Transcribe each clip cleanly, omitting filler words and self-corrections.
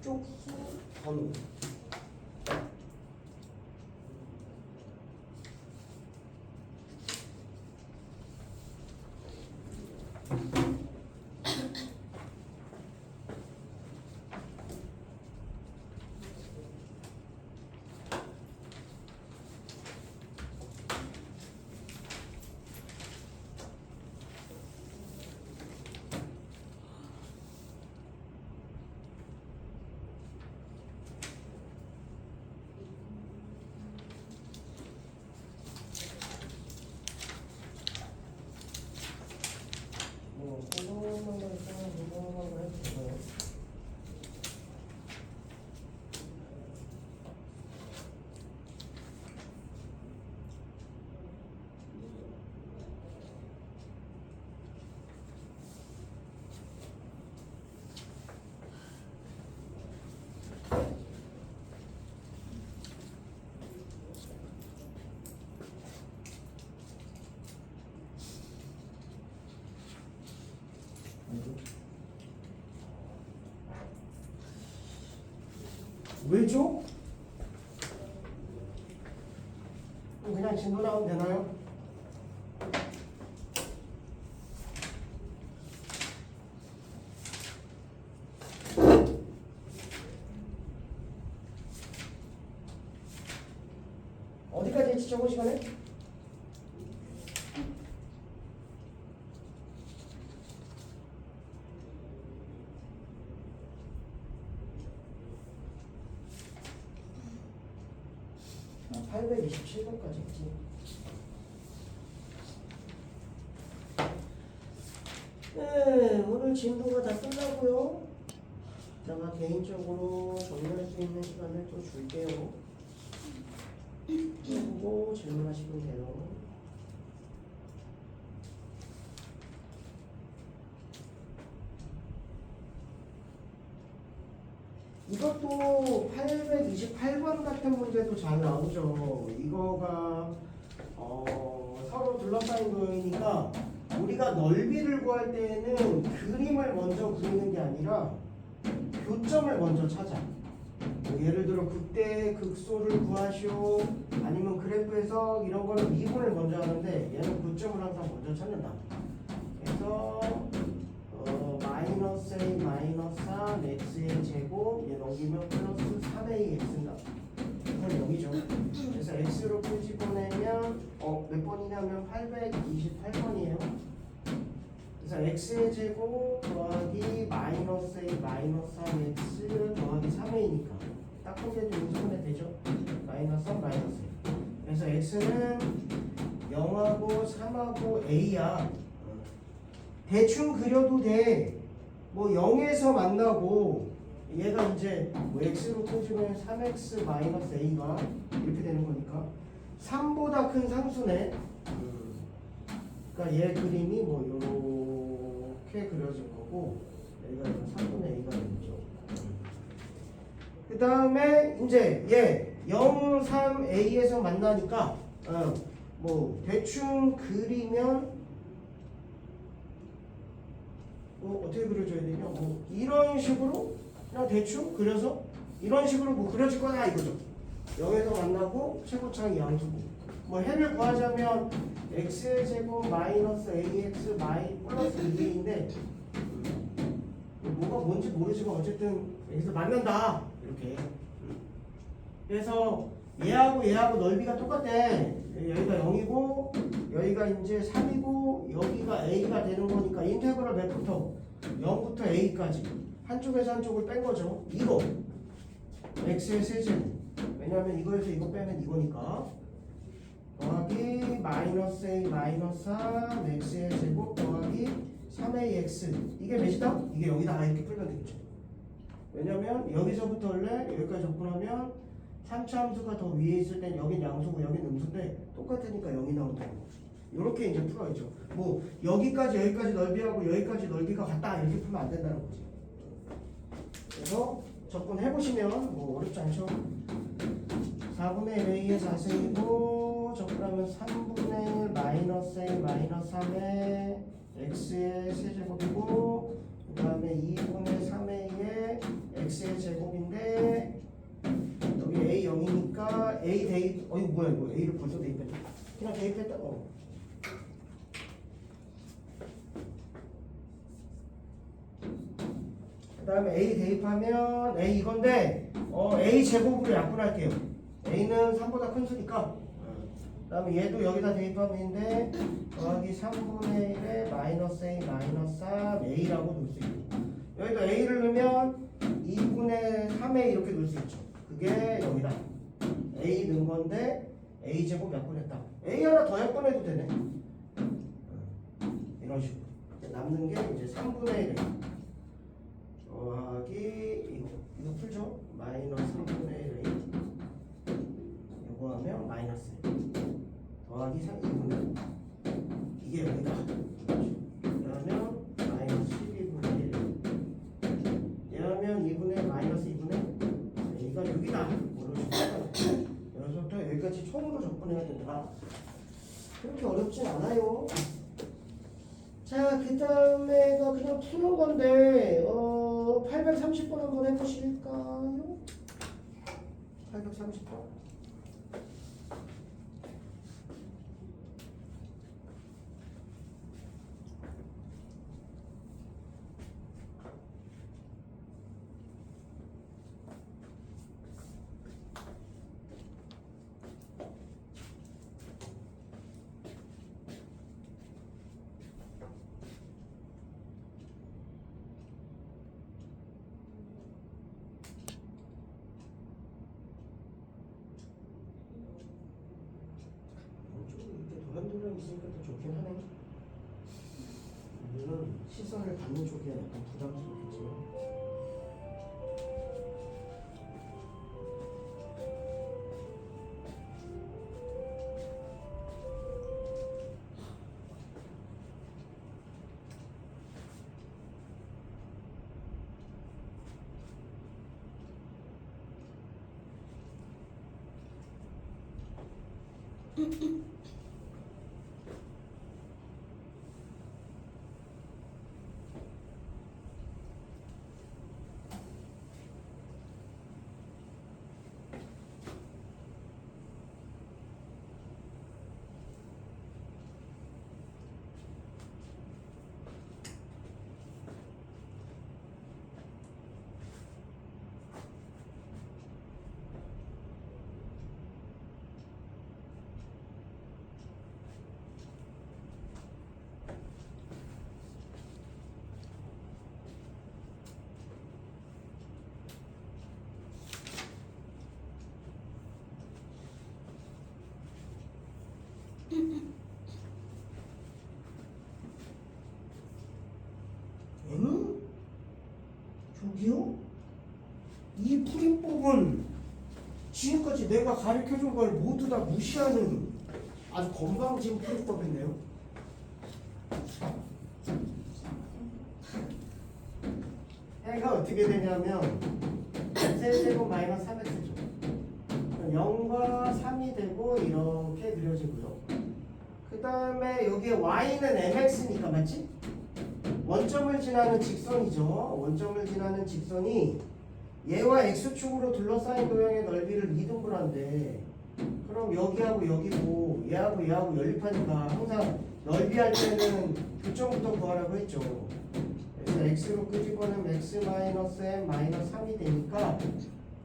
쪽수 번호. 왜죠? 그냥 진도 나오면 되나요? 어디까지 했지 저번 시간에? 아, 827번까지 했지. 네, 오늘 진도가 다 끝나고요. 제가 개인적으로 정리할 수 있는 시간을 또 줄게요. 보고 질문하시면 돼요. 이것도 828번 같은 문제도 잘 나오죠. 이거가 서로 둘러싸인 거니까 우리가 넓이를 구할 때는 그림을 먼저 그리는 게 아니라 교점을 먼저 찾아. 예를 들어 극대 극소를 구하시오 아니면 그래프 해석 이런 거는 미분을 먼저 하는데 얘는 교점을 항상 먼저 찾는다. 그래서 마이너스 A 마이너스 3 x의 제곱 얘 넘기면 플러스 3a x인가. 그건 여기죠. 그래서 x로 끄집어내면 몇 번이냐면 828번이에요. 그래서 x의 제곱 더하기 마이너스 a 마이너스 3x 더하기 3a니까 딱 한 개 좀 인수분해 되죠. 마이너스 3 마이너스 a. 그래서 x는 0하고 3하고 a야. 대충 그려도 돼. 뭐 0에서 만나고 얘가 이제 뭐 x로 끄집으면 3x 마이너스 a가 이렇게 되는 거니까 3보다 큰 상수네. 그러니까 얘 그림이 뭐 이렇게 그려질 거고 여기가 3분의 a가 되죠. 그 다음에 이제 얘 0, 3a에서 만나니까 뭐 대충 그리면 어떻게 그려줘야 되냐? 뭐 이런 식으로 그냥 대충 그려서 이런 식으로 뭐 그려질 거야 이거죠. 0에서 만나고 최고차이 양수고 뭐 해를 구하자면 x의 제곱 마이너스 ax 마이 플러스 2a인데 뭐가 뭔지 모르지만 어쨌든 여기서 만난다 이렇게. 그래서 얘하고 넓이가 똑같대. 여기가 0이고 여기가 이제 3이고 여기가 a가 되는 거니까 인테그럴 몇부터 0부터 a까지 한쪽에서 한쪽을 뺀 거죠. 이거 x의 세제곱. 왜냐하면 이거에서 이거 빼면 이거니까 더하기 마이너스 a 마이너스 3 x의 제곱 더하기 3ax 이게 몇이다? 이게 여기다 이렇게 풀면 되겠죠. 왜냐면 여기서부터 원래 여기까지 접근하면 3차 함수가 더 위에 있을 땐 여긴 양수고 여긴 음수인데 똑같으니까 0이 나온다는 거지. 이렇게 이제 풀어야죠. 뭐 여기까지 넓이하고 여기까지 넓이가 같다 이렇게 풀면 안 된다는 거지. 그래서 접근해보시면 뭐 어렵지 않죠? 4분의 1 a의 4승이고 접근하면 3분의 1 마이너스 a 마이너스 3의 x의 세제곱이고 그 다음에 2분의 3a의 x의 제곱인데 여기 a 0이니까 a 대입 이거 뭐야 이거 a를 벌써 대입했다. 그냥 대입했다. 그 다음에 a 대입하면 a 이건데 a 제곱으로 약분할게요. a는 3보다 큰 수니까. 그 다음에 얘도 여기다 대입하면 더하기 3분의 1에 마이너스 a 마이너스 3 a라고 놓을 수 있고 여기다 a를 넣으면 2분의 3a 이렇게 놓을 수 있죠. 그게 여기다 a 넣은 건데 a 제곱 약분했다. a 하나 더 약분해도 되네. 이런 식으로 남는 게 이제 3분의 1 더하기 이거 풀죠? 마이너스 3분의 1 이거 하면 마이너스 더하기 3 2분의 이게 여기다 그러면 마이너스 12분의 1 얘하면 2분의 마이너스 2분의 A가 6이다 그래서 또 여기까지 처음으로 접근해야 된다. 그렇게 어렵진 않아요. 자, 그 다음에가 그냥 푸는 건데 830번 한번 해보실까요? 830번. 도란도란 있으니까 더 좋긴 하네. 물론 시선을 받는 쪽이 약간 부담스럽겠지만 저기요? 이 풀이법은 지금까지 내가 가르쳐준 걸 모두 다 무시하는 아주 건방진 풀이법인데요. 얘가 어떻게 되냐면 세제곱 마이너스 3x죠. 0과 3이 되고 이렇게 그려지고요. 그 다음에 여기에 y는 mx니까 맞지? 원점을 지나는 직선이죠. 원점을 지나는 직선이 얘와 x축으로 둘러싸인 도형의 넓이를 2등분한데 그럼 여기하고 여기고 얘하고 얘하고 연립하니까 항상 넓이할 때는 교점부터 구하라고 했죠. 그래서 x로 끄집어내면 x 마이너스 m 마이너스 3이 되니까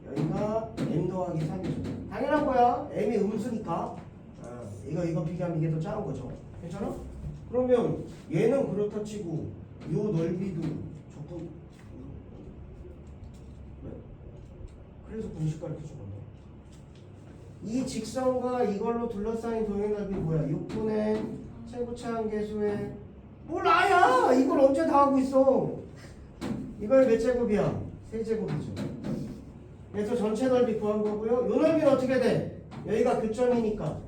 여기가 m 더하기 3이죠. 당연한 거야. m이 음수니까. 이거 비교하면 이게 더 작은 거죠. 괜찮아? 그러면 얘는 그렇다 치고 요 넓이도 적분. 그래서 분식 가르쳐 준 건데. 이 직선과 이걸로 둘러싸인 도형의 넓이 뭐야? 6분의 최고차항계수의 몰라야 이걸 언제 다 하고 있어? 이걸 몇 제곱이야? 3제곱이죠. 그래서 전체 넓이 구한 거고요. 요 넓이는 어떻게 돼? 여기가 교점이니까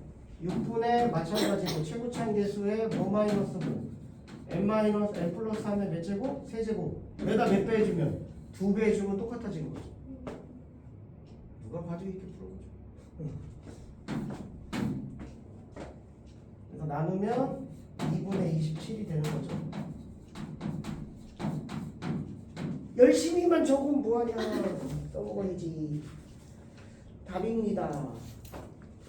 6분의 마찬가지고 최고차인 개수의 뭐 마이너스 뭐 n 마이너스 n 플러스 3의 몇 제곱? 세제곱. 여기다 몇 배 해주면? 2배 해주면 똑같아지는 거죠. 누가 봐도 이렇게 풀어보죠. 그래서 나누면 2분의 27이 되는 거죠. 열심히만 적으면 뭐하냐. 써먹어야지. 답입니다.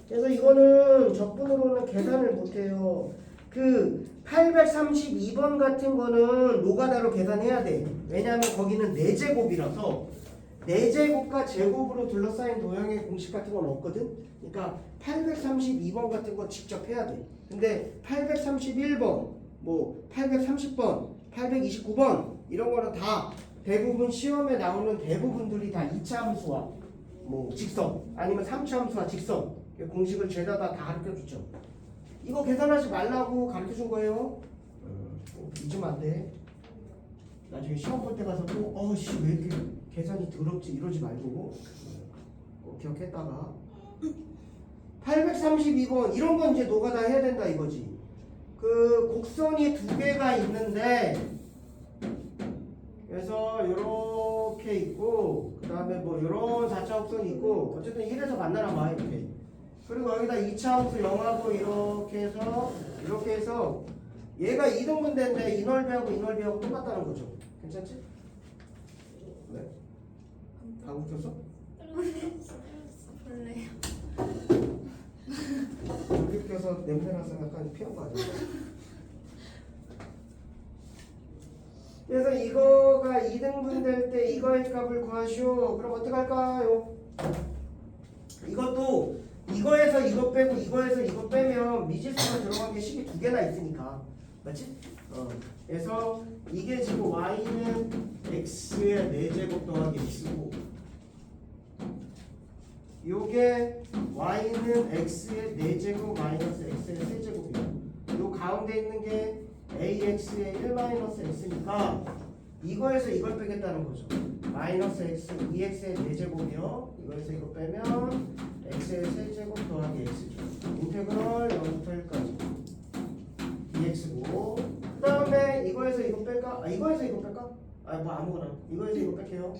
그래서 이거는 적분으로는 계산을 못해요. 그 832번 같은 거는 노가다로 계산해야 돼. 왜냐하면 거기는 4제곱이라서 4제곱과 제곱으로 둘러싸인 도형의 공식 같은 건 없거든. 그러니까 832번 같은 건 직접 해야 돼. 근데 831번, 뭐 830번, 829번 이런 거는 다 대부분 시험에 나오는 대부분들이 다 2차 함수와 뭐 직선 아니면 3차 함수와 직선 공식을 죄다 다 가르쳐 주죠. 이거 계산하지 말라고 가르쳐 준 거예요. 잊으면 안 돼. 나중에 시험 볼 때 가서 또 어씨 왜 이렇게 계산이 더럽지 이러지 말고 꼭 기억했다가 832번 이런 건 이제 노가다 해야 된다 이거지. 그 곡선이 2개가 있는데 그래서 이렇게 있고 그 다음에 뭐 이런 4차 곡선이 있고 어쨌든 1에서 만나나 봐 이렇게. 그리고 여기다 2차 함수 0하고 이렇게 해서 얘가 2등분대인데 이 넓이하고 이 넓이하고 똑같다는 거죠. 괜찮지? 왜? 방구 꼈어? 볼래요. 방구 껴서 냄새나서 약간 피한 거 아니야? 그래서 이거가 2등분 될 때 이거의 값을 구하시오. 그럼 어떻게 할까요? 이것도 이거에서 이거 빼고 이거에서 이거 빼면 미지수가 들어간 게 식이 2개나 있으니까 맞지? 그래서 이게 지금 y는 x의 4제곱 더하기 x고 요게 y는 x의 4제곱 마이너스 x의 세제곱이에요. 요 가운데 있는 게 ax의 1 마이너스 x니까 이거에서 이걸 빼겠다는 거죠. 마이너스 x 2x의 4제곱이요. 이거에서 이거 빼면 x의 세제곱 더하기 x죠. 인테그럴 0부터 1까지 dx고 그 다음에 이거에서 이거 뺄까? 이거에서 이거 뺄까? 뭐 아무거나 이거에서 이거 뺄게요.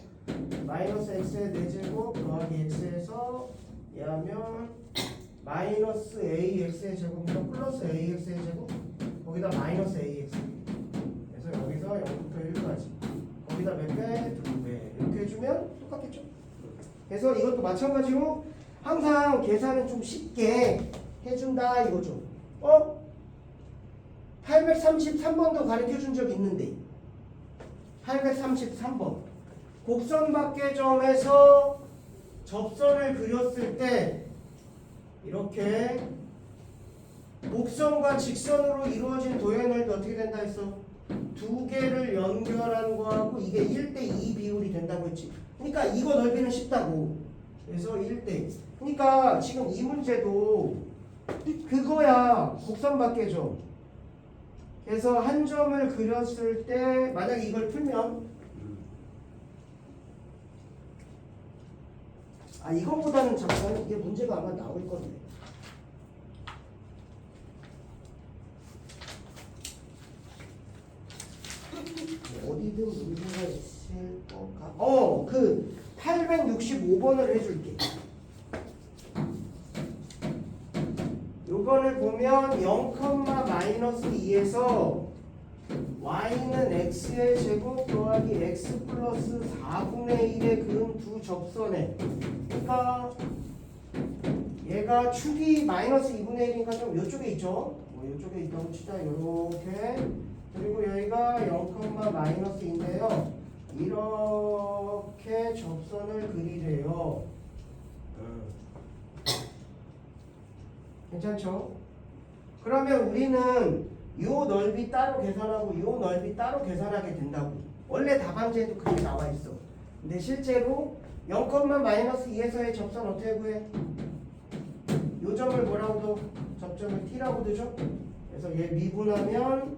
마이너스 x의 4제곱 더하기 x에서 얘하면 마이너스 ax의 제곱이니까 플러스 ax의 제곱 거기다 마이너스 ax 그래서 여기서 0부터 1까지 거기다 몇 배? 2배 이렇게 해주면 똑같겠죠? 그래서 이것도 마찬가지로 항상 계산은 좀 쉽게 해준다 이거죠. 833번도 가르쳐준 적 있는데 833번 곡선박계점에서 접선을 그렸을 때 이렇게 곡선과 직선으로 이루어진 도형의 넓이 어떻게 된다 했어? 2개를 연결한 거하고 이게 1대2 비율이 된다고 했지. 그러니까 이거 넓이는 쉽다고. 그래서 1대2. 그러니까 지금 이 문제도 그거야. 곡선박계점. 그래서 한 점을 그렸을 때 만약에 이걸 풀면 이거보다는 잠깐 이게 문제가 아마 나올 건데. 어디든 문제가 있을 것 같아. 그 865번을 해줄게. 요거를 보면 0,-2에서 y는 x의 제곱 더하기 x 플러스 4분의 1의 그음 두 접선에 그러니까 얘가 축이 마이너스 2분의 1이니까 좀 요쪽에 있죠. 뭐 요쪽에 있다고 치자. 요렇게 그리고 여기가 0,-인데요. 이렇게 접선을 그리래요. 괜찮죠? 그러면 우리는 요 넓이 따로 계산하고 요 넓이 따로 계산하게 된다고. 원래 답안지에도 그렇게 나와 있어. 근데 실제로 0,-2에서의 접선 어떻게 구해? 요 점을 뭐라고 도 접점을 t라고 두죠? 그래서 얘 미분하면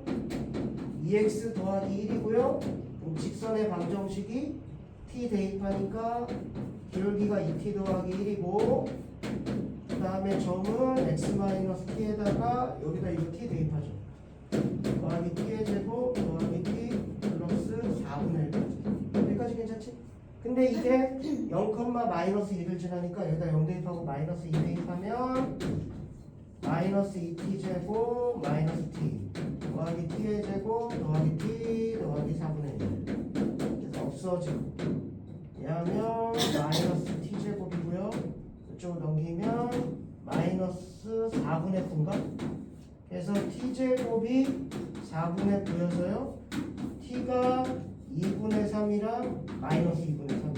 2x 더하기 1이고요. 직선의 방정식이 t 대입하니까 기울기가 2t 더하기 1이고 그 다음에 점은 x-t에다가 여기다 이거 t 대입하죠. 더하기 t의 제곱 더하기 t 플러스 4분의 1까지. 여기까지 괜찮지? 근데 이게 0,-1을 지나니까 여기다 0 대입하고 마이너스 2 대입하면 마이너스 2t 제곱 마이너스 t 더하기 t의 제곱 더하기 t 더하기 4분의 1. 그래서 없어지고 얘하면 마이너스 t 제곱이고요. 이쪽으로 넘기면 마이너스 4분의 9인가? 그래서 t 제곱이 4분의 9여서요. t가 2분의 3이랑 마이너스 2분의 3.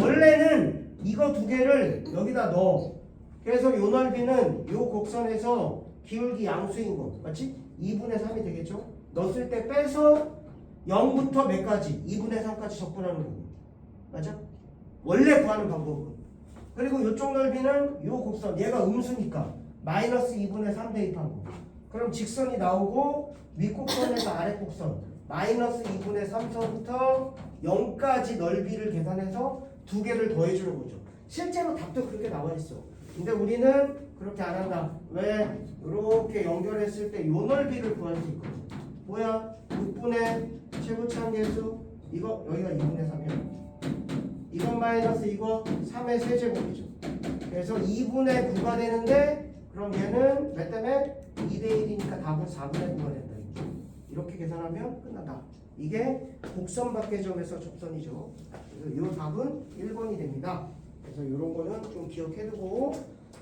원래는 이거 두 개를 여기다 넣어. 그래서 요 넓이는 요 곡선에서 기울기 양수인 거 맞지? 2분의 3이 되겠죠? 넣었을 때 빼서 0부터 몇 가지? 2분의 3까지 적분하는 거고 맞아? 원래 구하는 방법은. 그리고 요쪽 넓이는 요 곡선 얘가 음수니까 마이너스 2분의 3 대입한 거. 그럼 직선이 나오고 윗곡선에서 아랫곡선 마이너스 2분의 3서부터 0까지 넓이를 계산해서 두 개를 더해주는 거죠. 실제로 답도 그렇게 나와 있어. 근데 우리는 그렇게 안 한다. 왜? 이렇게 연결했을 때 요 넓이를 구할 수 있거든. 뭐야? 6분의 최고차항계수 이거 여기가 2분의 3이야. 이건 마이너스 이거 3의 세제곱이죠. 그래서 2분의 9가 되는데 그럼 얘는 몇 때문에 2대 1이니까 답은 4분의 9가 된다. 이렇게 계산하면 끝난다. 이게 곡선 밖의 점에서 접선이죠. 그래서 이 답은 1번이 됩니다. 그래서 이런 거는 좀 기억해두고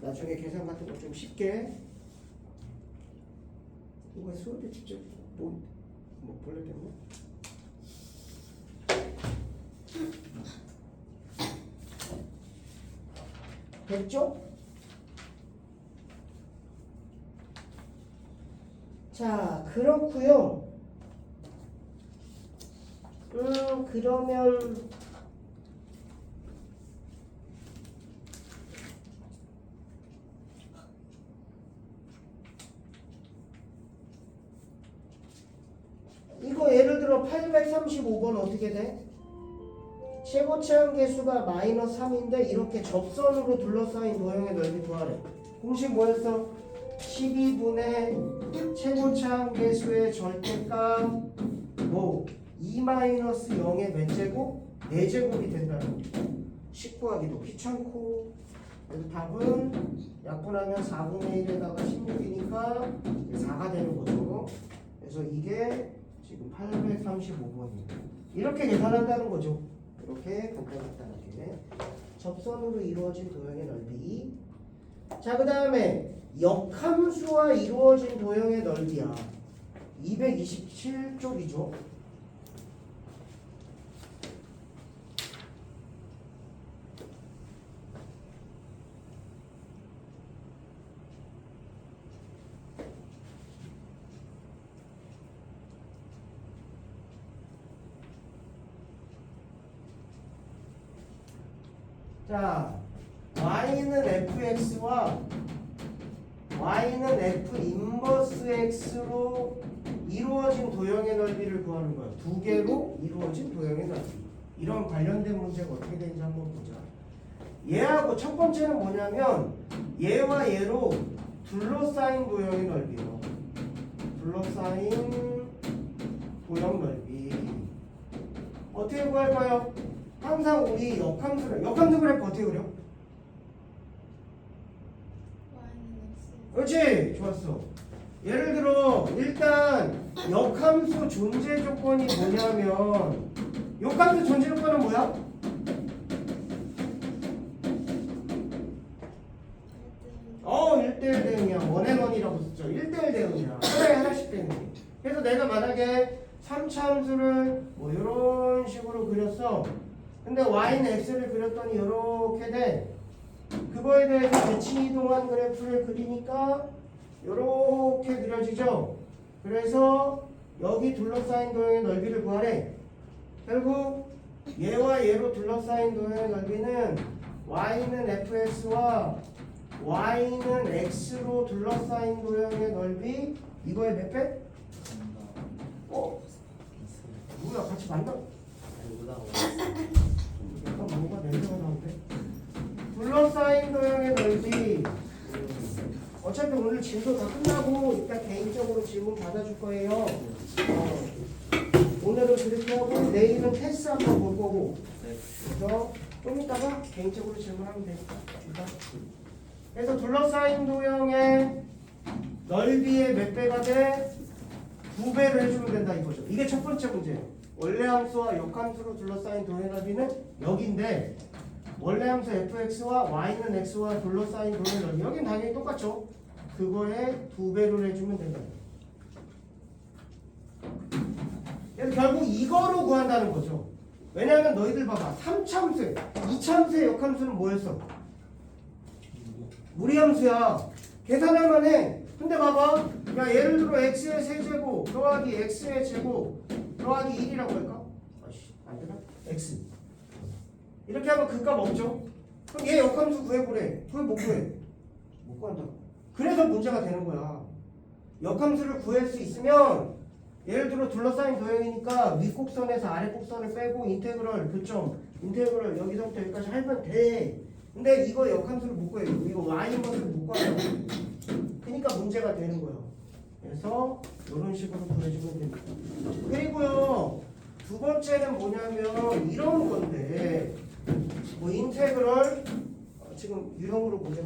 나중에 계산 같은 거 좀 쉽게. 이거 수업에 직접 뭐 벌레 때문에? 됐죠? 자, 그렇고요. 그러면 이거 예를 들어 835번 어떻게 돼? 최고차항 계수가 마이너스 3인데 이렇게 접선으로 둘러싸인 도형의 넓이 구하래. 공식 뭐였어? 12분의 최고차항 계수의 절대값 뭐 2-0의 몇 제곱? 4제곱이 된다는 거죠. 19하기도 귀찮고. 그래서 답은 약분하면 4분의 1에다가 16이니까 4가 되는 거죠. 그래서 이게 지금 835번이에요. 이렇게 계산한다는 거죠. 이렇게 간단하게 접선으로 이루어진 도형의 넓이. 자, 그 다음에 역함수와 이루어진 도형의 넓이야. 227쪽이죠. 자, y는 fx와 y는 f 인버스 x로 이루어진 도형의 넓이를 구하는 거야. 두 개로 이루어진 도형의 넓이. 이런 관련된 문제가 어떻게 되는지 한번 보자. 얘하고 첫 번째는 뭐냐면 얘와 얘로 둘러싸인 도형의 넓이요. 둘러싸인 도형 넓이. 어떻게 구할까요? 항상 우리 역함수 그래프 어떻게 그려? 그렇지, 좋았어. 예를 들어 일단 역함수 존재 조건이 뭐냐면 역함수 존재 조건은 뭐야? 어, 1대1 대응이야. 원앤원이라고 썼죠. 1대1 대응이야. 하나에 하나씩 대응. 그래서 내가 만약에 3차 함수를 뭐 이런 식으로 그렸어. 근데 y는 x를 그렸더니 이렇게 돼. 그거에 대해서 대칭 이동한 그래프를 그리니까 이렇게 그려지죠. 그래서 여기 둘러싸인 도형의 넓이를 구하래. 결국 얘와 얘로 둘러싸인 도형의 넓이는 y는 fx와 y는 x로 둘러싸인 도형의 넓이 이거의 몇 배? 뭐야 같이 만나? 뭐가 냄새가 나는데? 둘러싸인 도형의 넓이. 어차피 오늘 진도 다 끝나고 이따 개인적으로 질문 받아줄 거예요. 오늘은 그렇게 하고 내일은 테스트 한번 볼 거고. 그래서 좀 이따가 개인적으로 질문하면 되니까. 그래서 둘러싸인 도형의 넓이의 몇 배가 돼? 2배를 해주면 된다 이거죠. 이게 첫 번째 문제예요. 원래 함수와 역함수로 둘러싸인 도형의 넓이는 여기인데 원래 함수 fx와 y는 x와 둘러싸인 도형의 넓이 여긴 당연히 똑같죠. 그거에 2배를 해주면 된다. 그래서 결국 이거로 구한다는 거죠. 왜냐하면 너희들 봐봐. 3차함수, 2차함수의 역함수는 뭐였어? 무리함수야. 계산할만 해. 근데 봐봐. 야 예를 들어 x의 세제곱 더하기 x의 제곱 더하기 1이라고 할까? 아씨 안되나? x 이렇게 하면 그 값 없죠? 그럼 얘 역함수 구해보래. 구해 못 구해? 못 구한다. 그래서 문제가 되는 거야. 역함수를 구할 수 있으면 예를 들어 둘러싸인 도형이니까 윗곡선에서 아래곡선을 빼고 인테그럴 교점 인테그럴 여기서부터 여기까지 하면 돼. 근데 이거 역함수를 못 구해. 이거 y인것을 못 구한다고. 그러니까 문제가 되는 거예요. 그래서 이런 식으로 구해주면 됩니다. 그리고요 두 번째는 뭐냐면 이런 건데 뭐 인테그럴 지금 유형으로 보자.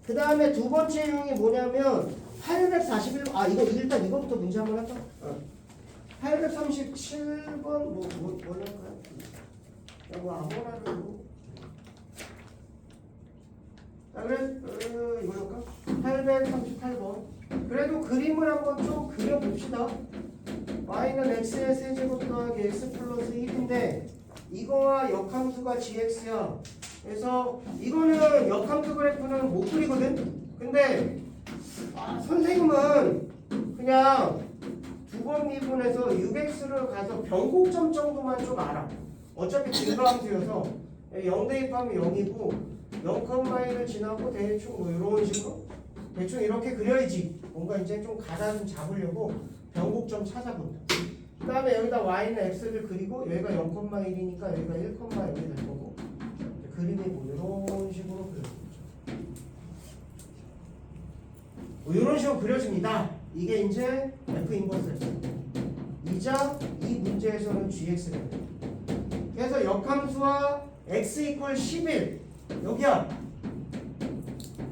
그 다음에 두 번째 유형이 뭐냐면 841 이거 일단 이거부터 문제 한번 할까? 837번 뭐 할까요? 뭐 아무거나를 자 그래 이거 할까? 838번 그래도 그림을 한번 좀 그려봅시다. y는 x의 세제곱 더하기 x 플러스 1인데 이거와 역함수가 gx야. 그래서 이거는 역함수 그래프는 못 그리거든. 근데 선생님은 그냥 두 번 미분해서 6x를 가서 변곡점 정도만 좀 알아. 어차피 증가함수여서 0 대입하면 0이고 0,1을 지나고 대충 뭐 이런 식으로 대충 이렇게 그려야지. 뭔가 이제 좀 가닥 좀 잡으려고 변곡점 찾아본다. 그 다음에 여기다 y는 x를 그리고 여기가 0,1이니까 여기가 1,0이 될 거고 그림이 뭐 이런 식으로 그려집니다. 뭐 이런 식으로 그려집니다. 이게 이제 f 인버스 이자 이 문제에서는 gx가 돼요. 그래서 역함수와 x 이퀄 11 여기야.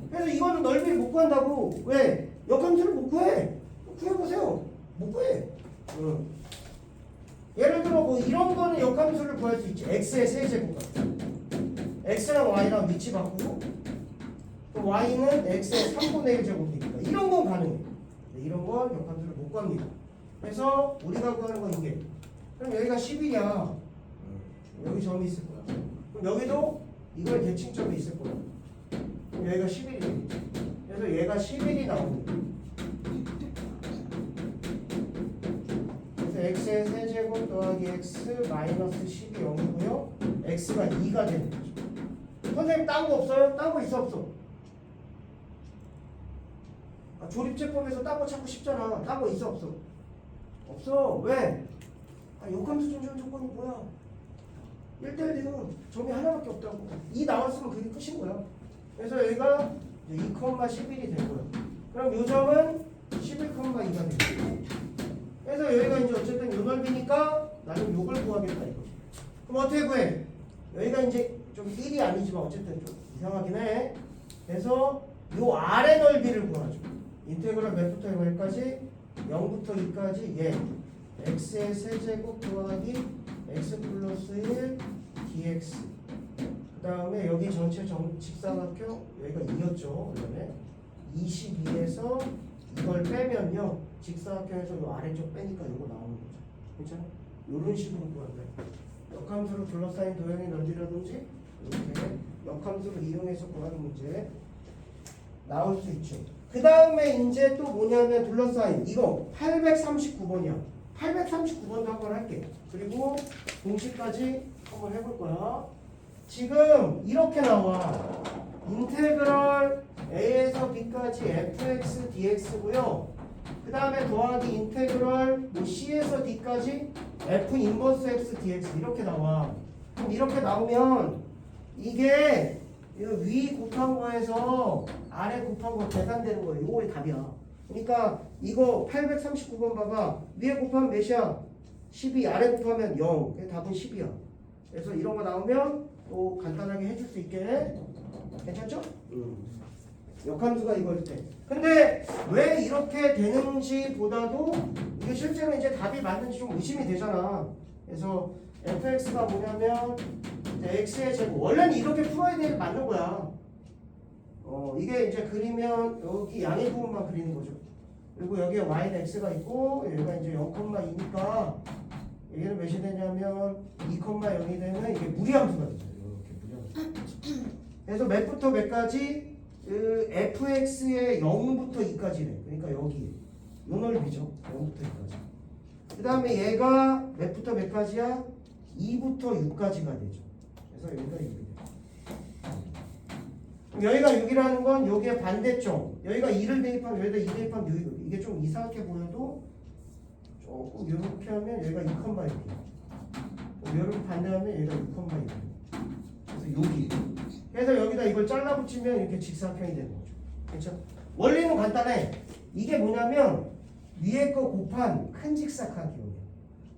그래서 이거는 넓이를 못 구한다고. 왜? 역함수를 못 구해. 구해보세요. 못 구해. 예를 들어 뭐 이런 거는 역함수를 구할 수 있지. x의 세제곱 x랑 y랑 위치 바꾸고 또 y는 x의 3분의 1 제곱이니까 이런 건 가능해. 이런 건 역함수를 못 구합니다. 그래서 우리가 구하는 건 이게. 그럼 여기가 11이야. 여기 점이 있을 거야. 그럼 여기도 이걸 대칭점이 있을 거야. 그럼 여기가 11이 되겠지. 그래서 얘가 11이 나옵니다. 그래서 x의 세제곱 더하기 x 마이너스 10이 0이고요. x가 2가 되는 거죠. 선생님 딴 거 없어요? 딴 거 있어 없어? 조립제법에서 딴 거 찾고 싶잖아. 딴 거 있어 없어? 없어. 왜? 역함수 존재하는 조건이 뭐야? 1대1은 점이 하나밖에 없다고. 2 나왔으면 그게 끝인 거야. 그래서 여기가 2,11이 된 거야. 그럼 요 점은 11,2가 되고. 그래서 여기가 이제 어쨌든 요 넓이니까 나는 요걸 구하겠다 이거지. 그럼 어떻게 구해? 여기가 이제 좀 1이 아니지만 어쨌든 좀 이상하긴 해. 그래서 요 아래 넓이를 구하죠. 인테그럴 몇부터 몇까지? 0부터 2까지 얘 x의 세제곱 더하기 x 플러스 1 dx. 그 다음에 여기 전체 직사각형 여기가 2였죠. 그다음에 22에서 이걸 빼면요 직사각형에서 요 아래쪽 빼니까 이거 나오는 거죠. 괜찮아? 이런 식으로 구한다. 역함수로 둘러싸인 도형의 넓이라든지 이렇게 역함수를 이용해서 구하는 문제 나올 수 있죠. 그 다음에 이제 또 뭐냐면 둘러싸인 이거 839번이야. 839번도 한번 할게. 그리고 공식까지 한번 해볼 거야. 지금 이렇게 나와. 인테그럴 a에서 b까지 fx dx고요. 그 다음에 더하기 인테그럴 뭐 C에서 D까지 F 인버스 X dx 이렇게 나와. 그럼 이렇게 나오면 이게 위 곱한 거에서 아래 곱한 거 계산되는 거예요. 이거의 답이야. 그러니까 이거 839번 봐봐. 위에 곱하면 몇이야? 12. 아래 곱하면 0. 답은 10이야. 그래서 이런 거 나오면 또 간단하게 해줄 수 있게. 괜찮죠? 역함수가 이걸 때. 근데 왜 이렇게 되는지 보다도 이게 실제로 이제 답이 맞는지 좀 의심이 되잖아. 그래서 fx가 뭐냐면 이제 x의 제곱. 원래는 이렇게 풀어야 되는 게 맞는 거야. 이게 이제 그리면 여기 양의 부분만 그리는 거죠. 그리고 여기에 y는 x가 있고 여기가 이제 0,2니까 얘는 몇이 되냐면 2,0이 되면 이게 무리함수가 되죠. 이렇게 무리함수. 그래서 몇부터 몇까지 그 fx의 0부터 2까지래. 그러니까 여기 요 넓이죠. 0부터 2까지. 그 다음에 얘가 몇부터 몇까지야? 2부터 6까지가 되죠. 그래서 여기가 6이 돼요. 여기가 6이라는 건 여기에 반대쪽. 여기가 2를 대입하면 여기다 2 대입하면 6이거든요. 이게 좀 이상하게 보여도 조금 이렇게 하면 여기가 2,1이에요. 이렇게 반대하면 여기가 6,1이에요. 그래서 여기. 그래서 여기다 이걸 잘라붙이면 이렇게 직사각형이 되는 거죠. 그렇죠? 원리는 간단해. 이게 뭐냐면 위에 거 곱한 큰 직사각형이에요.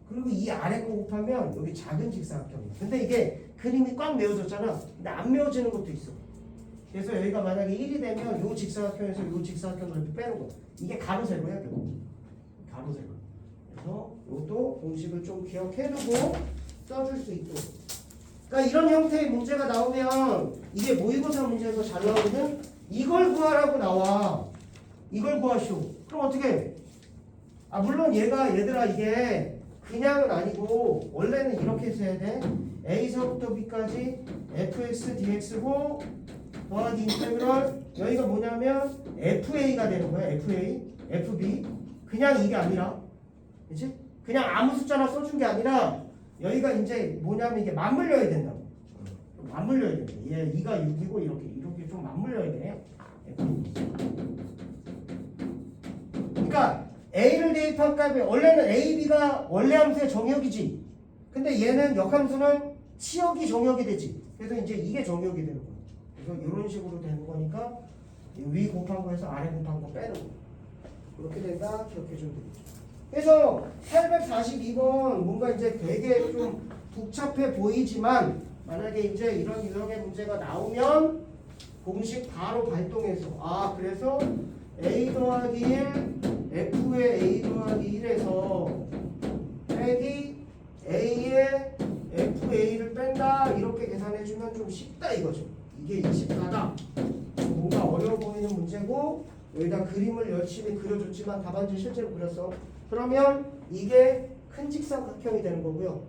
그리고 이 아래 거 곱하면 여기 작은 직사각형이에요. 근데 이게 그림이 꽉 메워졌잖아. 근데 안 메워지는 것도 있어. 그래서 여기가 만약에 1이 되면 요 직사각형에서 요 직사각형을 이렇게 빼는 거. 이게 가로 세로야, 결국. 가로 세로. 그래서 이것도 공식을 좀 기억해두고 써줄 수 있도록. 그러니까 이런 형태의 문제가 나오면 이게 모의고사 문제에서 잘 나오거든. 이걸 구하라고 나와. 이걸 구하시오. 그럼 어떻게 해? 물론 얘들아 이게 그냥은 아니고 원래는 이렇게 써야 돼. A서부터 B까지 fx dx고 더하기 인테그럴 여기가 뭐냐면 FA가 되는 거야. FA, FB. 그냥 이게 아니라, 그렇지? 그냥 아무 숫자나 써준 게 아니라 여기가 이제 뭐냐면 이게 맞물려야 된다고. 맞물려야 된다. 얘 2가 6이고 이렇게 좀 맞물려야 돼. 그러니까 A를 대입한 값이 원래는 A, B가 원래 함수의 정역이지. 근데 얘는 역함수는 치역이 정역이 되지. 그래서 이제 이게 정역이 되는 거야. 그래서 이런 식으로 되는 거니까 위 곱한 거에서 아래 곱한 거 빼는 거. 그렇게 된다. 기억해 주면 되겠죠. 그래서 842번 뭔가 이제 되게 좀 복잡해 보이지만 만약에 이제 이런 유형의 문제가 나오면 공식 바로 발동해서 그래서 A 더하기 1 F의 A 더하기 1에서 빼기 A의 FA를 뺀다 이렇게 계산해주면 좀 쉽다 이거죠. 이게 24다. 뭔가 어려워 보이는 문제고 여기다 그림을 열심히 그려줬지만 답안지 실제로 그렸어. 그러면 이게 큰 직사각형이 되는 거고요.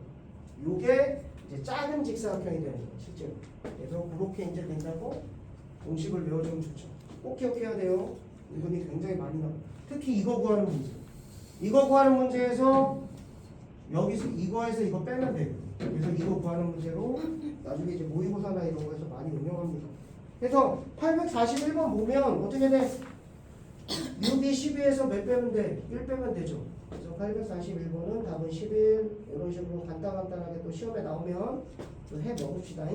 요게 이제 작은 직사각형이 되는 거예요. 실제로. 그래서 그렇게 이제 된다고 공식을 외워주면 좋죠. 꼭 기억해야 돼요. 이건이 굉장히 많이 나와요. 특히 이거 구하는 문제. 이거 구하는 문제에서 여기서 이거에서 이거 빼면 돼요. 그래서 이거 구하는 문제로 나중에 이제 모의고사나 이런 거에서 많이 응용합니다. 그래서 841번 보면 어떻게 돼? 6이 12에서 몇 빼면 돼? 1 빼면 되죠. 그래서 841번은 답은 11 이런 식으로 간단하게 또 시험에 나오면 또 해 먹읍시다.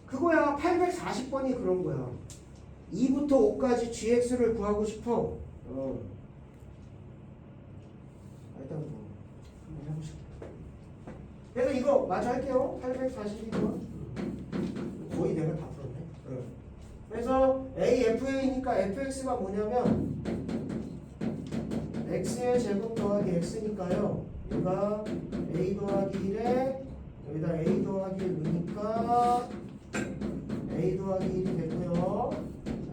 그거야. 840번이 그런 거야. 2부터 5까지 gx를 구하고 싶어. 일단 뭐 한번 해보시죠. 그래서 이거 마저 할게요. 842번. 거의 내가 다 풀었네. 그래서 AFA니까 FX가 뭐냐면 X의 제곱 더하기 X니까요. 얘가 A 더하기 1에 여기다 A 더하기 1이니까 A 더하기 1이 되고요.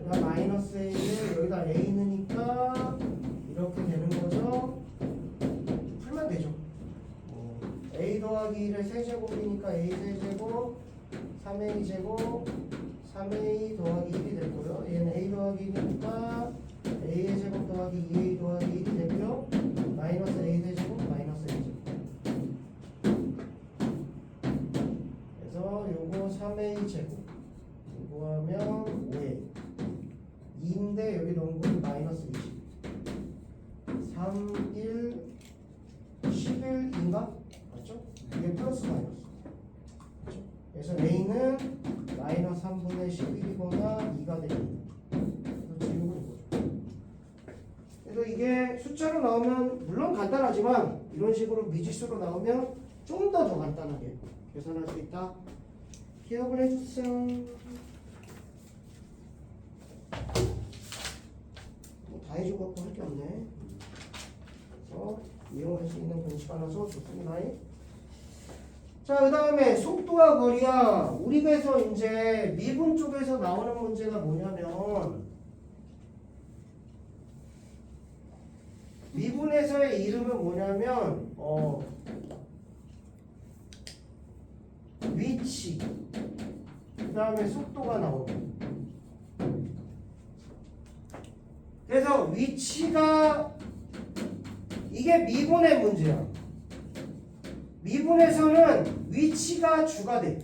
여기다 마이너스 A에 여기다 A 넣으니까 이렇게 되는 거죠. 풀면 되죠. A 더하기 1의 세제곱이니까 A 세제곱 3A 제곱 3A 더하기 1이 되고요. 얘는 A 더하기 1이니까 A의 제곱 더하기 2A 더하기 1이 되고요. 마이너스 A 세제곱 마이너스 A 제곱. 그래서 3, 1, 11인가? 맞죠? 이게 플러스 마이너스. 맞죠? 그래서 A는 마이너스 3분의 11이거나 2가 됩니다. 그래서 지우는 거죠. 그래서 이게 숫자로 나오면 물론 간단하지만 이런 식으로 미지수로 나오면 좀 더 간단하게 계산할 수 있다. 기억을 해주세요. 다 해주고 할 게 없네. 그래서 이용할 수 있는 공식 하나서 좋습니다. 자, 그 다음에 속도와 거리야. 우리에서 이제 미분 쪽에서 나오는 문제가 뭐냐면 미분에서의 이름은 뭐냐면 위치 그 다음에 속도가 나오고 그래서 위치가 이게 미분의 문제야. 미분에서는 위치가 주가 돼.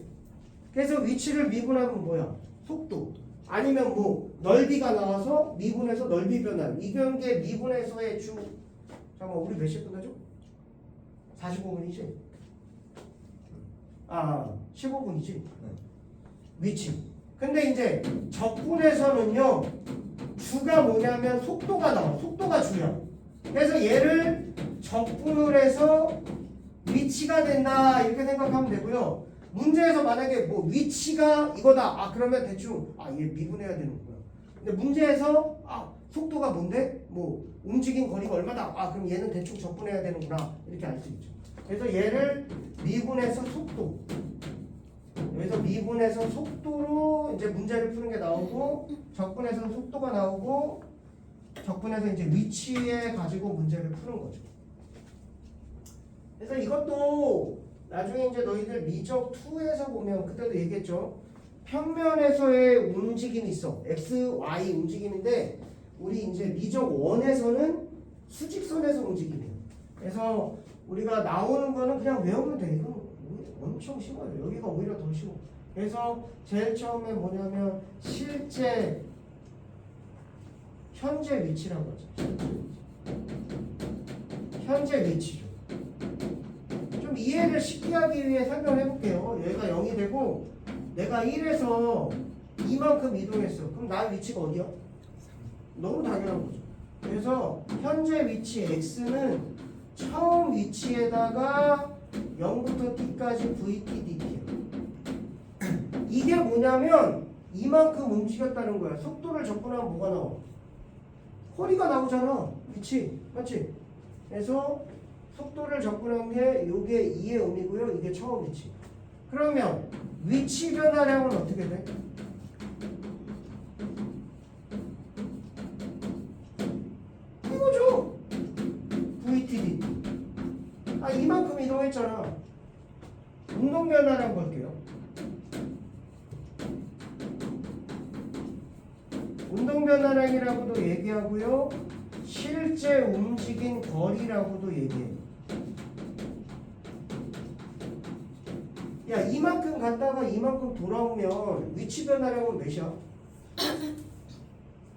그래서 위치를 미분하면 뭐야? 속도. 아니면 뭐 넓이가 나와서 미분에서 넓이 변환. 이런 게 미분에서의 주. 잠깐만 우리 몇 시에 끝나죠? 45분이지? 15분이지? 위치. 근데 이제 적분에서는요 주가 뭐냐면 속도가 나와. 속도가 주야. 그래서 얘를 적분을 해서 위치가 된다 이렇게 생각하면 되고요. 문제에서 만약에 뭐 위치가 이거다. 그러면 대충 얘 미분해야 되는구나. 근데 문제에서 속도가 뭔데? 뭐 움직인 거리가 얼마다. 그럼 얘는 대충 적분해야 되는구나. 이렇게 알 수 있죠. 그래서 얘를 미분해서 속도. 여기서 미분해서 속도로 이제 문제를 푸는 게 나오고 적분해서 속도가 나오고 적분해서 이제 위치에 가지고 문제를 푸는 거죠. 그래서 이것도 나중에 이제 너희들 미적 2에서 보면 그때도 얘기했죠. 평면에서의 움직임이 있어. X, Y 움직임인데 우리 이제 미적 1에서는 수직선에서 움직임이에요. 그래서 우리가 나오는 거는 그냥 외우면 돼. 이건 엄청 쉬워요. 여기가 오히려 더 쉬워. 그래서 제일 처음에 뭐냐면 실제 현재 위치라고 하죠. 현재 위치죠. 좀 이해를 쉽게 하기 위해 설명해 볼게요. 얘가 0이 되고 내가 1에서 이만큼 이동했어. 그럼 나의 위치가 어디야? 너무 당연한 거죠. 그래서 현재 위치 x는 처음 위치에다가 0부터 t까지 vt dt예요. 이게 뭐냐면 이만큼 움직였다는 거야. 속도를 적분하면 뭐가 나와? 거리가 나오잖아. 위치. 맞지? 그래서 속도를 적분한 게 이게 2의 의미고요. 이게 처음 위치. 그러면 위치 변화량은 어떻게 돼? 이거죠. VTD. 이만큼 이동했잖아. 운동 변화량 볼게요. 운동 변화량이라고도 얘기하고요. 실제 움직인 거리라고도 얘기해요. 야, 이만큼 갔다가 이만큼 돌아오면 위치 변화량은 몇이야?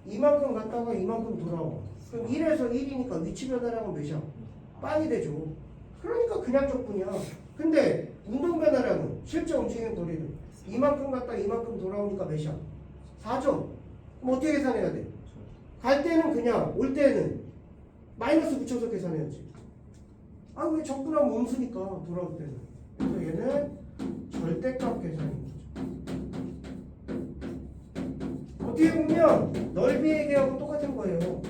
이만큼 갔다가 이만큼 돌아와. 그럼 1에서 1이니까 위치 변화량은 몇이야? 빵이 되죠. 그러니까 그냥 적분이야. 근데 운동 변화량은 실제 움직이는 거리는 이만큼 갔다가 이만큼 돌아오니까 몇이야? 4점. 그럼 어떻게 계산해야 돼? 갈 때는 그냥, 올 때는 마이너스 붙여서 계산해야지. 왜 적분하면 음수니까 돌아올 때는. 그래서 얘는 절대값 계산인 거죠. 어떻게 보면 넓이 얘기하고 똑같은 거예요.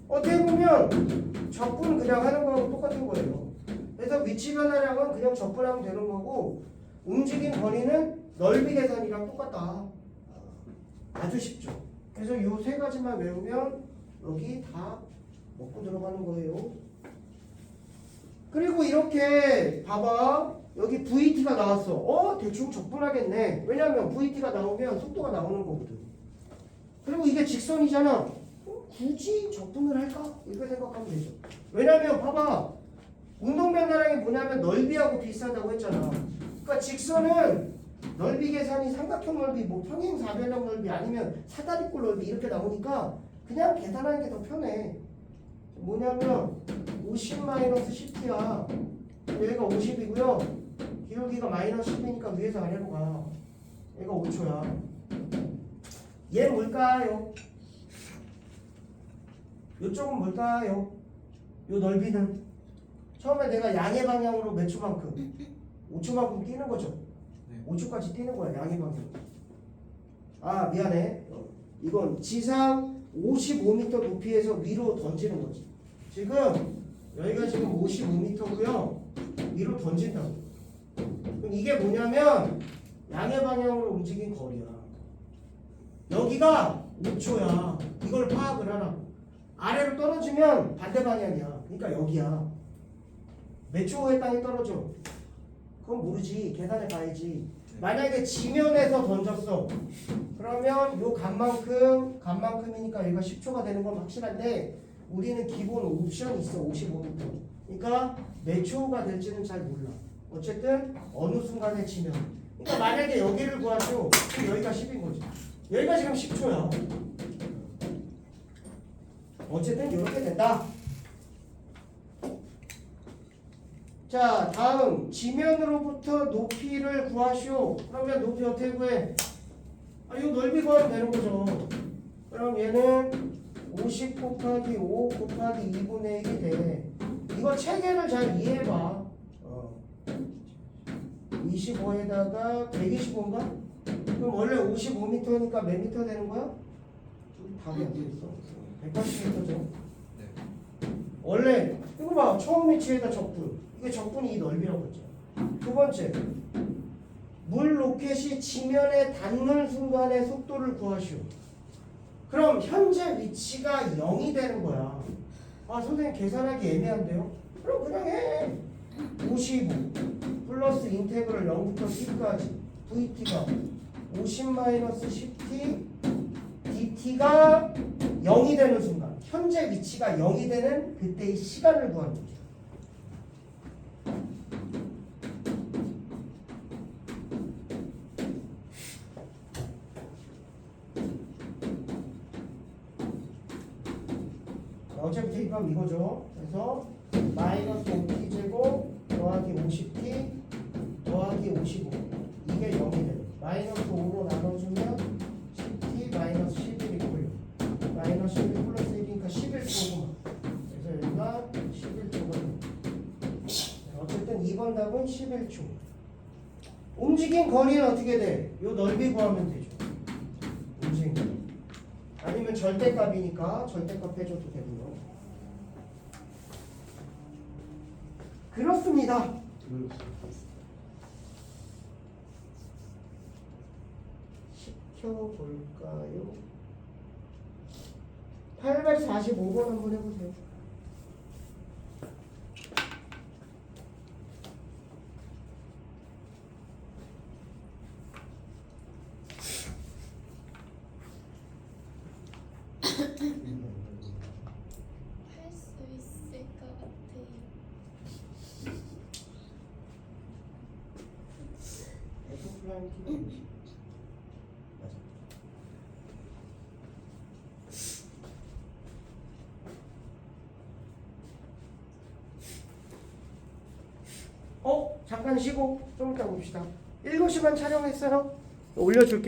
어떻게 보면 적분 그냥 하는 거하고 똑같은 거예요. 그래서 위치 변화량은 그냥 적분하면 되는 거고 움직인 거리는 넓이 계산이랑 똑같다. 아주 쉽죠. 그래서 이 세 가지만 외우면 여기 다 먹고 들어가는 거예요. 그리고 이렇게 봐봐. 여기 VT가 나왔어. 대충 적분하겠네. 왜냐면 VT가 나오면 속도가 나오는 거거든. 그리고 이게 직선이잖아. 굳이 적분을 할까? 이렇게 생각하면 되죠. 왜냐면 봐봐. 운동 변화량이 뭐냐면 넓이하고 비슷하다고 했잖아. 그러니까 직선은 넓이 계산이 삼각형 넓이, 뭐 평행 사변형 넓이 아니면 사다리꼴 넓이 이렇게 나오니까 그냥 계산하는 게 더 편해. 뭐냐면 50 마이너스 10t야. 여기가 50이고요. 기울기가 마이너스 10이니까 위에서 아래로 가. 얘가 5초야. 얘는 뭘까요? 이쪽은 뭘까요? 요 넓이는 처음에 내가 양의 방향으로 몇 초만큼? 5초만큼 뛰는 거죠. 5초까지 뛰는 거야, 양의 방향. 아, 미안해. 이건 지상 55m 높이에서 위로 던지는 거지. 지금 여기가 지금 55m고요. 위로 던진다고. 그럼 이게 뭐냐면 양의 방향으로 움직인 거리야. 여기가 5초야. 이걸 파악을 하라고. 아래로 떨어지면 반대 방향이야. 그러니까 여기야. 몇 초에 땅이 떨어져? 그건 모르지. 계산해 봐야지. 만약에 지면에서 던졌어. 그러면 요 값만큼이니까 얘가 10초가 되는 건 확실한데 우리는 기본 옵션이 있어. 55m. 그러니까 몇 초가 될지는 잘 몰라. 어쨌든 어느 순간에 지면. 그러니까 만약에 여기를 구하죠. 그럼 여기가 10인 거지. 여기가 지금 10초야. 어쨌든 이렇게 된다. 자, 다음 지면으로부터 높이를 구하시오. 그러면 높이 어떻게 구해? 이 넓이 구하면 되는 거죠. 그럼 얘는 50 곱하기 5 곱하기 2분의 1이 돼. 이거 체계를 잘 이해해봐. 25에다가 125인가? 그럼 원래 55m니까 몇 미터 되는 거야? 답이 안 되겠어. 180m죠. 원래 이거 봐. 처음 위치에다 적분. 이게 적분이 이 넓이라고 했죠. 두 번째, 물 로켓이 지면에 닿는 순간의 속도를 구하시오. 그럼 현재 위치가 0이 되는 거야. 아, 선생님 계산하기 애매한데요? 그럼 그냥 해. 55 플러스 인테그럴 0부터 t까지 vt가 50 마이너스 10t dt가 0이 되는 순간, 현재 위치가 0이 되는 그때의 시간을 구하는 거죠. 어차피 대입하면 이거죠. 그래서 마이너스 5t제곱 더하기 50t 더하기 55 이게 0이 되는 마이너스 5로 나눠주면 10t 마이너스 11이고요. 마이너스 11 플러스 1이니까 11초구만. 그래서 여기가 11초거든요. 어쨌든 2번 답은 11초. 움직인 거리는 어떻게 돼? 요 넓이 구하면 되죠. 움직인 거리. 아니면 절대값이니까 절대값 해줘도 되고요. 그렇습니다. 시켜볼까요? 845번 한번 해보세요. 할 수 있을 것 같아요. F플라잉 T 맞아. 잠깐 쉬고 좀 이따 봅시다. 1교시만 촬영했어요. 올려줄게요.